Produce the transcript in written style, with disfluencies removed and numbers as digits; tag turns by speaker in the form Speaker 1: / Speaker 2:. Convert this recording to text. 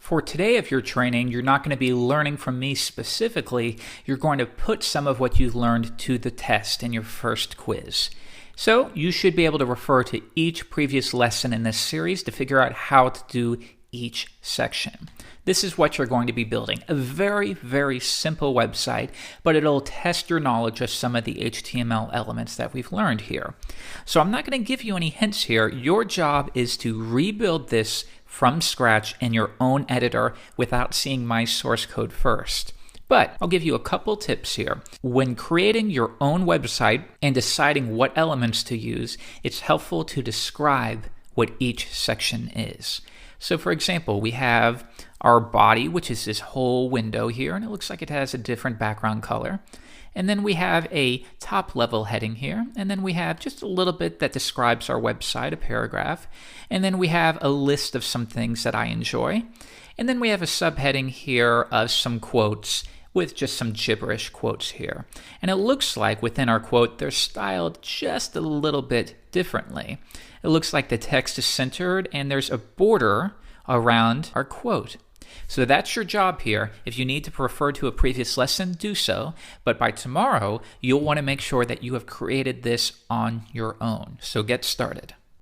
Speaker 1: For today, if you're training, you're not going to be learning from me specifically. You're going to put some of what you learned to the test in your first quiz. So you should be able to refer to each previous lesson in this series to figure out how to do each section. This is what you're going to be building. A very, very simple website, but it'll test your knowledge of some of the HTML elements that we've learned here. So I'm not going to give you any hints here. Your job is to rebuild this from scratch in your own editor without seeing my source code first. But I'll give you a couple tips here. When creating your own website and deciding what elements to use, it's helpful to describe what each section is. So for example, we have our body, which is this whole window here, and it looks like it has a different background color. And then we have a top level heading here, and then we have just a little bit that describes our website, a paragraph, and then we have a list of some things that I enjoy, and then we have a subheading here of some quotes with just some gibberish quotes here. And it looks like within our quote, they're styled just a little bit differently. It looks like the text is centered and there's a border around our quote. So that's your job here. If you need to refer to a previous lesson, do so. But by tomorrow, you'll want to make sure that you have created this on your own. So get started.